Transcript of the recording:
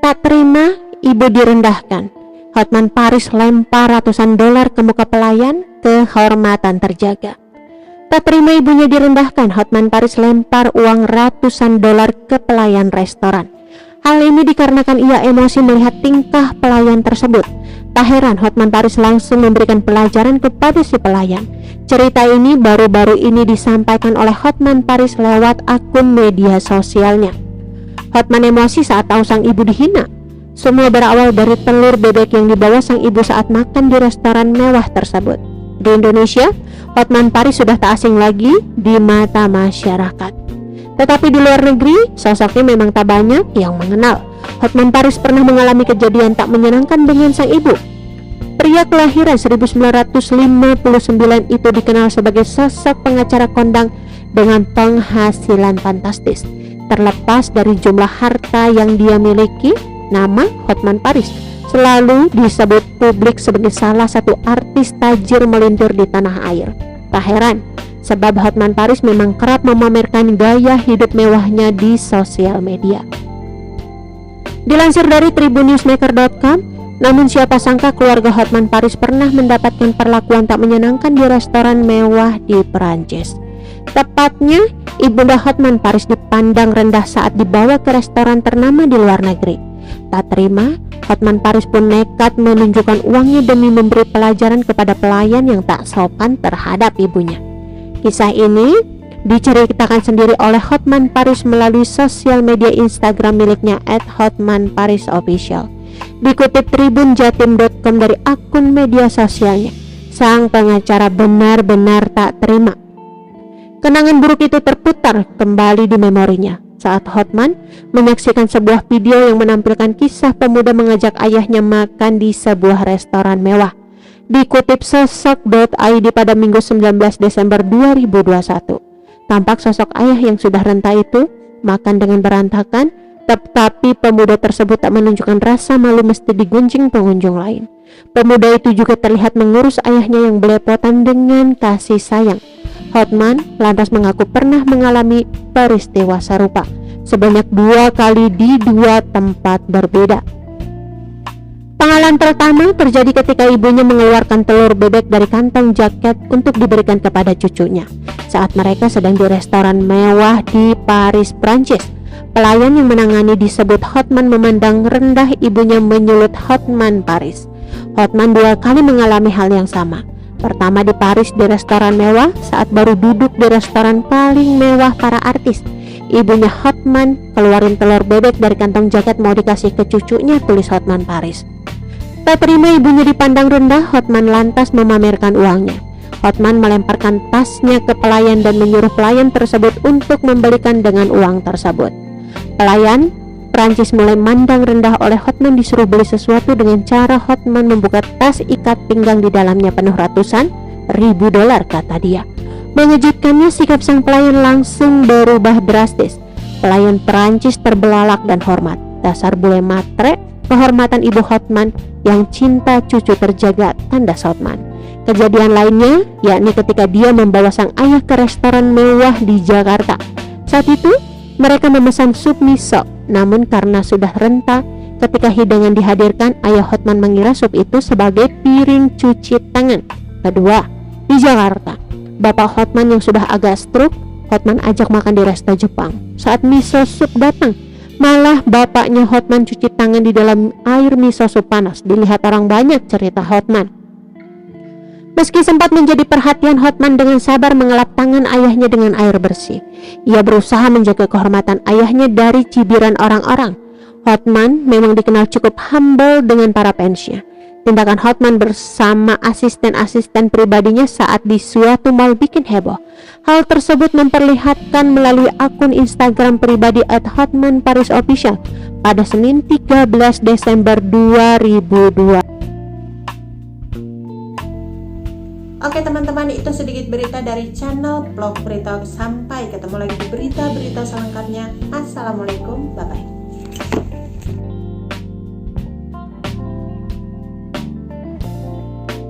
Tak terima, ibu direndahkan. Hotman Paris lempar ratusan dolar ke muka pelayan, kehormatan terjaga. Tak terima ibunya direndahkan, Hotman Paris lempar uang ratusan dolar ke pelayan restoran. Hal ini dikarenakan ia emosi melihat tingkah pelayan tersebut. Tak heran Hotman Paris langsung memberikan pelajaran kepada si pelayan. Cerita ini baru-baru ini disampaikan oleh Hotman Paris lewat akun media sosialnya. Hotman emosi saat tahu sang ibu dihina. Semua berawal dari telur bebek yang dibawa sang ibu saat makan di restoran mewah tersebut. Di Indonesia, Hotman Paris sudah tak asing lagi di mata masyarakat. Tetapi di luar negeri, sosoknya memang tak banyak yang mengenal. Hotman Paris pernah mengalami kejadian tak menyenangkan dengan sang ibu. Pria kelahiran 1959 itu dikenal sebagai sosok pengacara kondang dengan penghasilan fantastis. Terlepas dari jumlah harta yang dia miliki, nama Hotman Paris selalu disebut publik sebagai salah satu artis tajir melintir di tanah air. Tak heran, sebab Hotman Paris memang kerap memamerkan gaya hidup mewahnya di sosial media. Dilansir dari tribunnewsmaker.com, namun siapa sangka keluarga Hotman Paris pernah mendapatkan perlakuan tak menyenangkan di restoran mewah di Perancis. Tepatnya, ibunda Hotman Paris dipandang rendah saat dibawa ke restoran ternama di luar negeri. Tak terima, Hotman Paris pun nekat menunjukkan uangnya demi memberi pelajaran kepada pelayan yang tak sopan terhadap ibunya. Kisah ini diceritakan sendiri oleh Hotman Paris melalui sosial media Instagram miliknya @hotmanparisofficial. Dikutip tribunjatim.com dari akun media sosialnya, sang pengacara benar-benar tak terima. Kenangan buruk itu terputar kembali di memorinya saat Hotman menyaksikan sebuah video yang menampilkan kisah pemuda mengajak ayahnya makan di sebuah restoran mewah. Dikutip sosok.id pada Minggu 19 Desember 2021, tampak sosok ayah yang sudah renta itu makan dengan berantakan, tetapi pemuda tersebut tak menunjukkan rasa malu mesti digunjing pengunjung lain. Pemuda itu juga terlihat mengurus ayahnya yang belepotan dengan kasih sayang. Hotman lantas mengaku pernah mengalami peristiwa serupa sebanyak 2 kali di 2 tempat berbeda. Pengalaman pertama terjadi ketika ibunya mengeluarkan telur bebek dari kantong jaket untuk diberikan kepada cucunya saat mereka sedang di restoran mewah di Paris, Prancis. Pelayan yang menangani disebut Hotman memandang rendah ibunya menyulut Hotman Paris. Hotman 2 kali mengalami hal yang sama. Pertama di Paris di restoran mewah saat baru duduk di restoran paling mewah para artis. Ibunya Hotman keluarin telur bebek dari kantong jaket mau dikasih ke cucunya, tulis Hotman Paris. Tak terima ibunya dipandang rendah, Hotman lantas memamerkan uangnya. Hotman melemparkan tasnya ke pelayan dan menyuruh pelayan tersebut untuk membelikan dengan uang tersebut. Pelayan Prancis mulai mandang rendah oleh Hotman disuruh beli sesuatu dengan cara Hotman membuka tas ikat pinggang di dalamnya penuh ratusan ribu dolar, kata dia. Mengejutkannya, sikap sang pelayan langsung berubah drastis. Pelayan Prancis terbelalak dan hormat. Dasar bule matre, kehormatan ibu Hotman yang cinta cucu terjaga, tanda Hotman. Kejadian lainnya yakni ketika dia membawa sang ayah ke restoran mewah di Jakarta. Saat itu mereka memesan sup miso, namun karena sudah renta, ketika hidangan dihadirkan, ayah Hotman mengira sup itu sebagai piring cuci tangan. Kedua, di Jakarta, bapak Hotman yang sudah agak stroke, Hotman ajak makan di resto Jepang. Saat miso sup datang, malah bapaknya Hotman cuci tangan di dalam air miso sup panas. Dilihat orang banyak, cerita Hotman. Meski sempat menjadi perhatian, Hotman dengan sabar mengelap tangan ayahnya dengan air bersih. Ia berusaha menjaga kehormatan ayahnya dari cibiran orang-orang. Hotman memang dikenal cukup humble dengan para fansnya. Tindakan Hotman bersama asisten-asisten pribadinya saat di suatu mall bikin heboh. Hal tersebut memperlihatkan melalui akun Instagram pribadi @hotmanparisofficial pada Senin 13 Desember 2002. Oke teman-teman, itu sedikit berita dari channel Vlog Berita. Sampai ketemu lagi di berita-berita selengkapnya. Assalamualaikum, bye-bye.